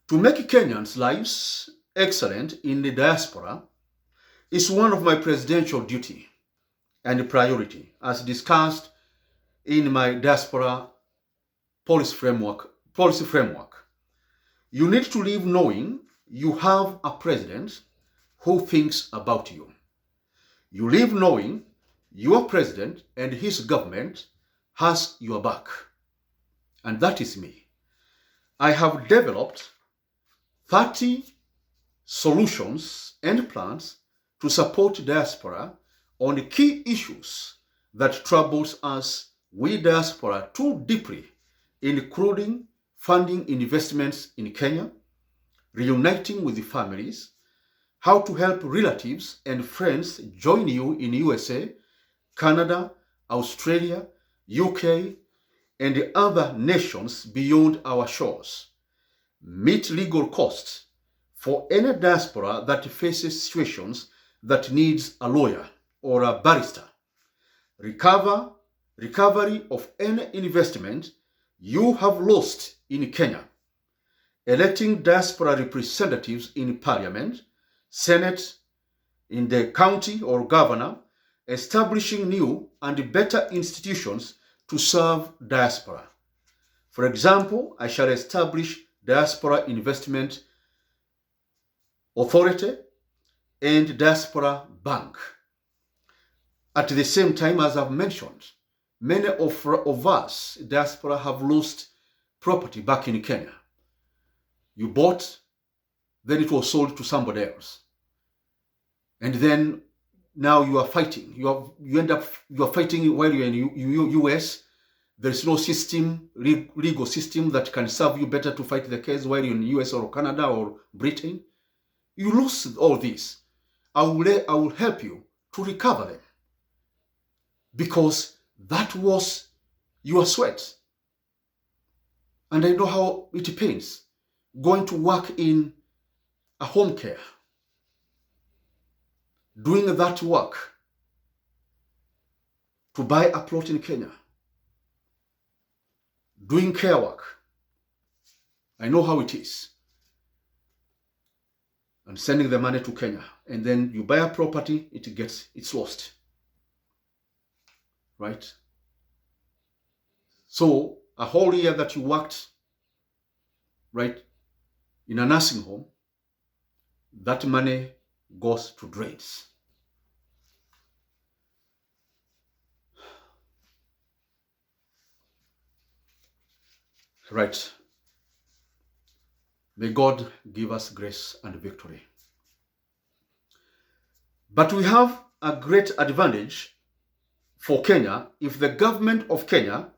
To make Kenyans' lives excellent in the diaspora is one of my presidential duty and priority, as discussed in my diaspora policy framework. You need to live knowing you have a president who thinks about you. You live knowing your president and his government has your back. And that is me. I have developed 30 solutions and plans to support diaspora on the key issues that troubles us, we diaspora, too deeply, including funding investments in Kenya, reuniting with the families, how to help relatives and friends join you in USA, Canada, Australia, UK, and other nations beyond our shores, meet legal costs for any diaspora that faces situations that needs a lawyer or a barrister, recovery of any investment you have lost in Kenya, electing diaspora representatives in parliament, senate, in the county or governor, establishing new and better institutions to serve diaspora. For example, I shall establish Diaspora Investment Authority and Diaspora Bank. At the same time, as I've mentioned, many of us, diaspora, have lost property back in Kenya. You bought, then it was sold to somebody else. And then now you are fighting. You are fighting while you're in US. There is no system, legal system that can serve you better to fight the case while you're in US or Canada or Britain. You lose all this. I will help you to recover them, because that was your sweat. And I know how it pains going to work in a home care, doing that work to buy a plot in Kenya, doing care work. I know how it is. And sending the money to Kenya, and then you buy a property, it's lost. Right? So a whole year that you worked, right, in a nursing home, that money goes to drains. Right. May God give us grace and victory. But we have a great advantage for Kenya if the government of Kenya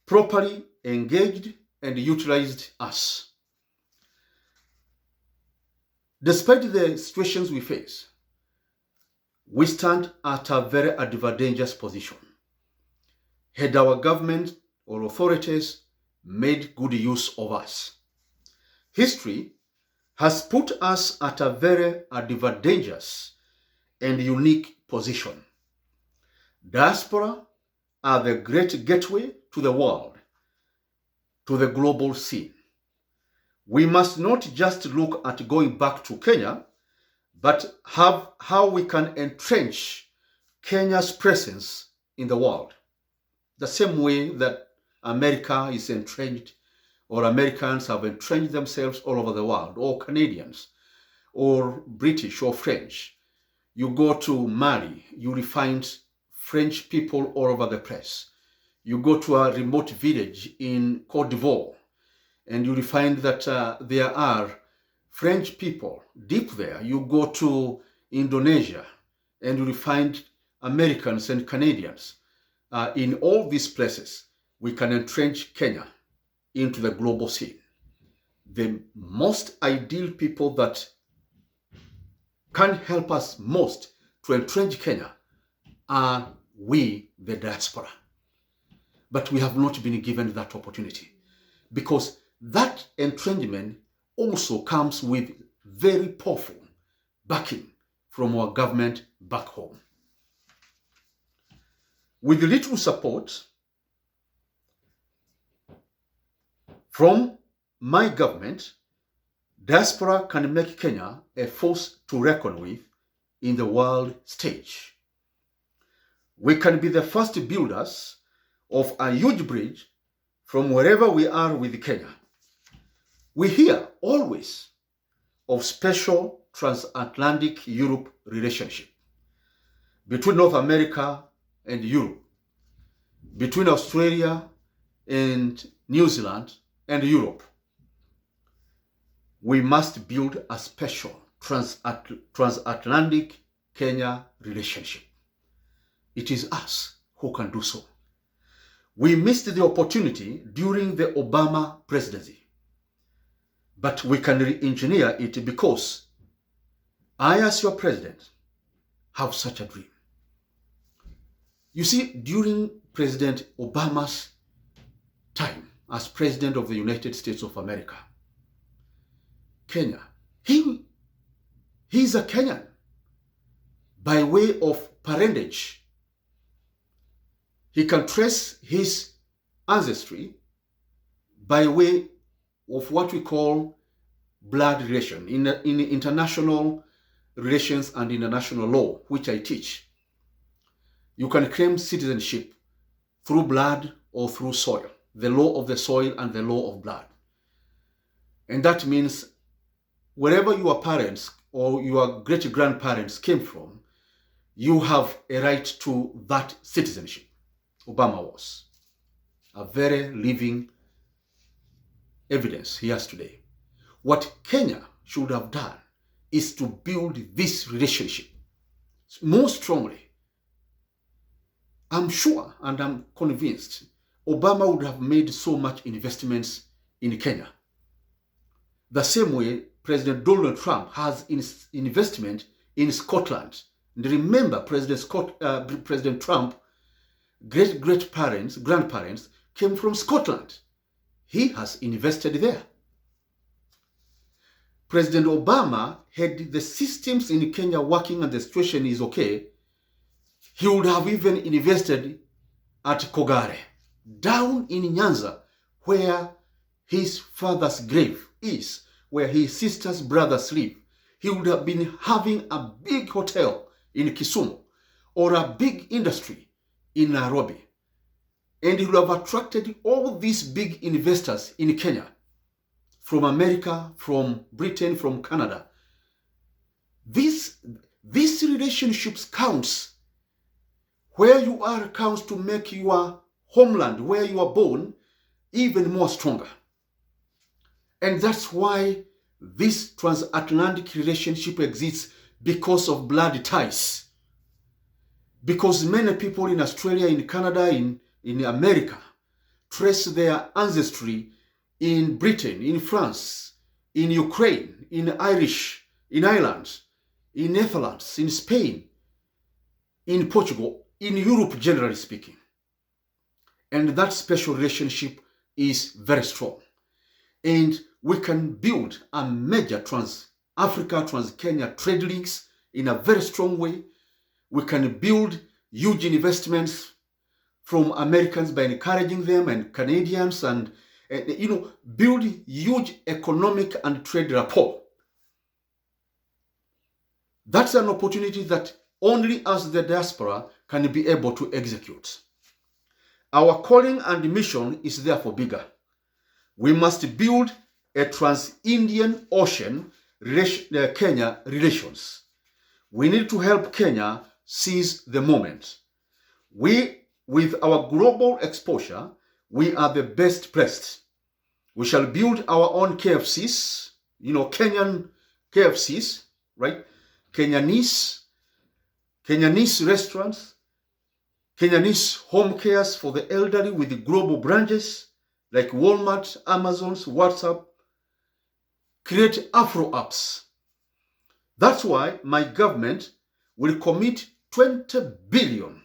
properly engaged and utilized us. Despite the situations we face, we stand at a very advantageous position. Had our government or authorities made good use of us. History has put us at a very advantageous and unique position. Diaspora are the great gateway to the world, to the global scene. We must not just look at going back to Kenya, but have how we can entrench Kenya's presence in the world. The same way that America is entrenched, or Americans have entrenched themselves all over the world, or Canadians, or British, or French. You go to Mali, you will find French people all over the place. You go to a remote village in Côte d'Ivoire, and you will find that there are French people deep there. You go to Indonesia, and you will find Americans and Canadians. In all these places, we can entrench Kenya into the global scene. The most ideal people that can help us most to entrench Kenya are we, the diaspora. But we have not been given that opportunity, because that entrenchment also comes with very powerful backing from our government back home. With little support from my government, Diaspora can make Kenya a force to reckon with in the world stage. We can be the first builders of a huge bridge from wherever we are with Kenya. We hear always of special transatlantic Europe relationship between North America and Europe, between Australia and New Zealand and Europe. We must build a special transatlantic Kenya relationship. It is us who can do so. We missed the opportunity during the Obama presidency, but we can re-engineer it because I, as your president, have such a dream. You see, during President Obama's time as President of the United States of America, Kenya, he's a Kenyan by way of parentage. He can trace his ancestry by way of what we call blood relation in international relations and international law, which I teach. You can claim citizenship through blood or through soil, the law of the soil and the law of blood. And that means wherever your parents or your great-grandparents came from, you have a right to that citizenship. Obama was a very living evidence he has today. What Kenya should have done is to build this relationship more strongly. I'm sure and I'm convinced Obama would have made so much investments in Kenya. The same way President Donald Trump has investment in Scotland. And remember, President Trump, grandparents came from Scotland. He has invested there. President Obama, had the systems in Kenya working and the situation is okay, he would have even invested at Kogare, down in Nyanza, where his father's grave is, where his sister's brothers live. He would have been having a big hotel in Kisumu or a big industry in Nairobi. And he would have attracted all these big investors in Kenya, from America, from Britain, from Canada. These relationships counts. Where you are counts to make your homeland, where you are born, even more stronger. And that's why this transatlantic relationship exists, because of blood ties. Because many people in Australia, in Canada, in America, trace their ancestry in Britain, in France, in Ukraine, in Ireland, in Netherlands, in Spain, in Portugal, in Europe, generally speaking. And that special relationship is very strong. And we can build a major Trans-Africa, Trans-Kenya trade links in a very strong way. We can build huge investments from Americans by encouraging them, and Canadians, and build huge economic and trade rapport. That's an opportunity that only us, the diaspora, can be able to execute. Our calling and mission is therefore bigger. We must build a trans-Indian Ocean Kenya relations. We need to help Kenya seize the moment. With our global exposure, we are the best placed. We shall build our own KFCs, Kenyan KFCs, right? Kenyanese restaurants, Kenyanese home cares for the elderly with global branches like Walmart, Amazon's, WhatsApp. Create Afro apps. That's why my government will commit 20 billion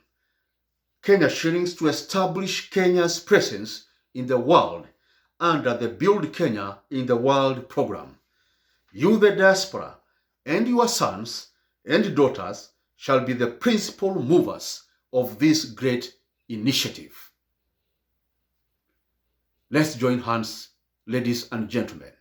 Kenya shillings to establish Kenya's presence in the world under the Build Kenya in the World program. You, the diaspora, and your sons and daughters shall be the principal movers of this great initiative. Let's join hands, ladies and gentlemen.